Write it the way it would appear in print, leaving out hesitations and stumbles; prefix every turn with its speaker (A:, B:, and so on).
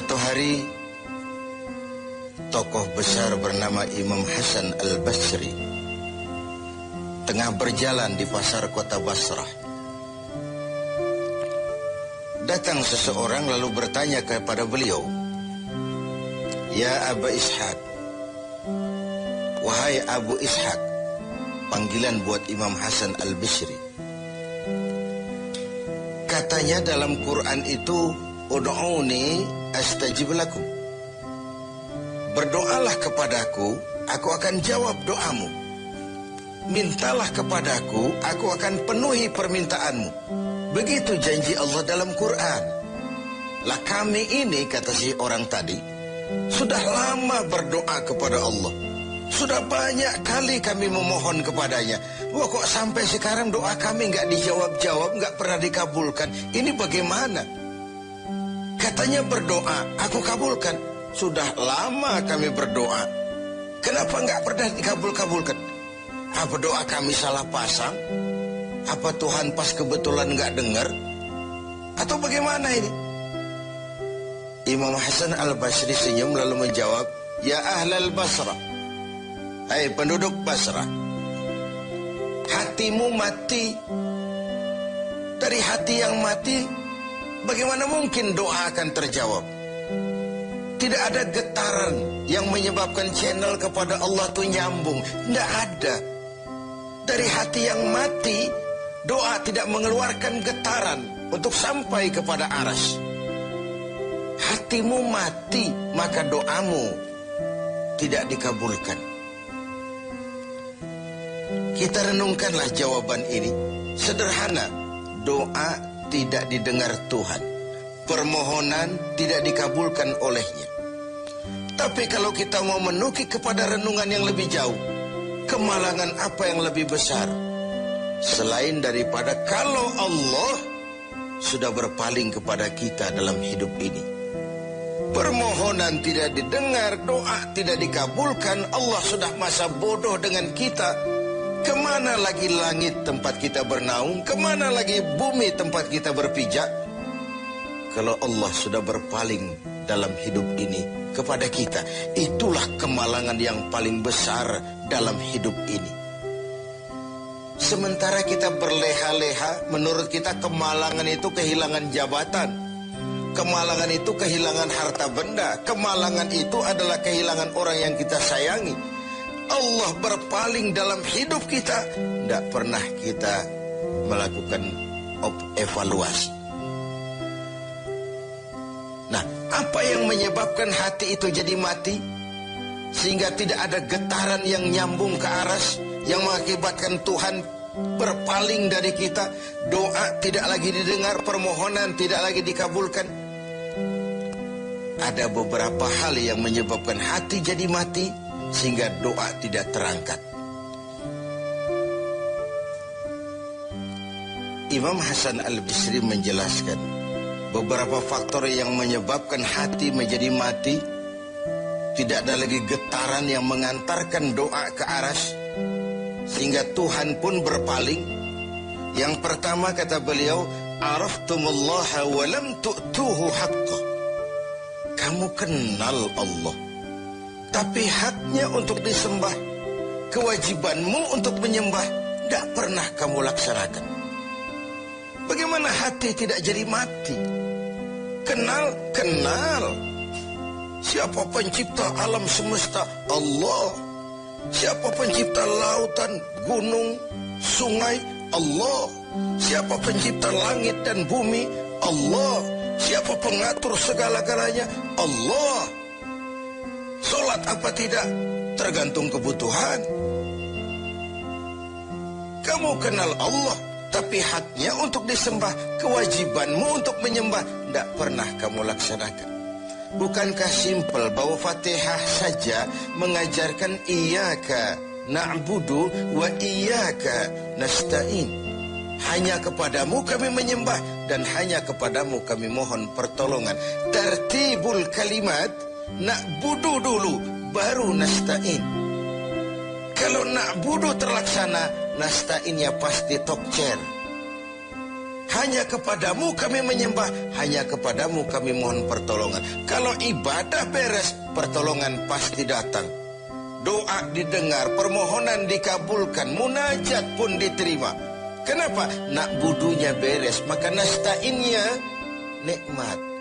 A: Suatu hari, tokoh besar bernama Imam Hasan al-Basri tengah berjalan di pasar kota Basrah. Datang seseorang lalu bertanya kepada beliau, "Ya Aba Ishaq," wahai Abu Ishaq, panggilan buat Imam Hasan al-Basri. Katanya dalam Quran itu, "Ud'uni astajib lakum." Berdoalah kepadaku, aku akan jawab doamu. Mintalah kepadaku, aku akan penuhi permintaanmu. Begitu janji Allah dalam Quran. Lah kami ini, kata si orang tadi, sudah lama berdoa kepada Allah. Sudah banyak kali kami memohon kepadanya. Wah, kok sampai sekarang doa kami nggak dijawab-jawab, nggak pernah dikabulkan. Ini bagaimana? Katanya berdoa, aku kabulkan. Sudah lama kami berdoa. Kenapa nggak pernah dikabul-kabulkan? Apa doa kami salah pasang? Apa Tuhan pas kebetulan nggak dengar? Atau bagaimana ini? Imam Hasan al-Basri senyum lalu menjawab, "Ya ahlal Basrah, hai penduduk Basrah, hatimu mati. Dari hati yang mati, bagaimana mungkin doa akan terjawab? Tidak ada getaran yang menyebabkan channel kepada Allah itu nyambung. Tidak ada. Dari hati yang mati, doa tidak mengeluarkan getaran untuk sampai kepada aras. Hatimu mati, maka doamu tidak dikabulkan." Kita renungkanlah jawaban ini. Sederhana, doa tidak didengar Tuhan. Permohonan tidak dikabulkan olehnya. Tapi kalau kita mau menukik kepada renungan yang lebih jauh, kemalangan apa yang lebih besar selain daripada kalau Allah sudah berpaling kepada kita dalam hidup ini? Permohonan tidak didengar, doa tidak dikabulkan, Allah sudah masa bodoh dengan kita. Kemana lagi langit tempat kita bernaung? Kemana lagi bumi tempat kita berpijak? Kalau Allah sudah berpaling dalam hidup ini kepada kita, itulah kemalangan yang paling besar dalam hidup ini. Sementara kita berleha-leha, menurut kita kemalangan itu kehilangan jabatan, kemalangan itu kehilangan harta benda, kemalangan itu adalah kehilangan orang yang kita sayangi. Allah berpaling dalam hidup kita, tidak pernah kita melakukan evaluasi. Nah, apa yang menyebabkan hati itu jadi mati? Sehingga tidak ada getaran yang nyambung ke aras, yang mengakibatkan Tuhan berpaling dari kita. Doa tidak lagi didengar, permohonan tidak lagi dikabulkan. Ada beberapa hal yang menyebabkan hati jadi mati, sehingga doa tidak terangkat. Imam Hasan al-Basri menjelaskan beberapa faktor yang menyebabkan hati menjadi mati. Tidak ada lagi getaran yang mengantarkan doa ke aras, sehingga Tuhan pun berpaling. Yang pertama, kata beliau, "Araftumullaha wa lam tu'tuhu haqqah." Kamu kenal Allah, tapi haknya untuk disembah, kewajibanmu untuk menyembah, tidak pernah kamu laksanakan. Bagaimana hati tidak jadi mati? Kenal. Siapa pencipta alam semesta? Allah. Siapa pencipta lautan, gunung, sungai? Allah. Siapa pencipta langit dan bumi? Allah. Siapa pengatur segala-galanya? Allah. Sholat apa tidak? Tergantung kebutuhan. Kamu kenal Allah, tapi haknya untuk disembah, kewajibanmu untuk menyembah, tidak pernah kamu laksanakan. Bukankah simpel bahwa Fatihah saja mengajarkan iyyaka na'budu wa iyyaka nasta'in? Hanya kepadamu kami menyembah dan hanya kepadamu kami mohon pertolongan. Tertibul kalimat, na'budu dulu, baru nasta'in. Kalau na'budu terlaksana, nasta'innya pasti tokcer. Hanya kepadamu kami menyembah, hanya kepadamu kami mohon pertolongan. Kalau ibadah beres, pertolongan pasti datang. Doa didengar, permohonan dikabulkan, munajat pun diterima. Kenapa? Nak budunya beres, maka nasta'innya nikmat.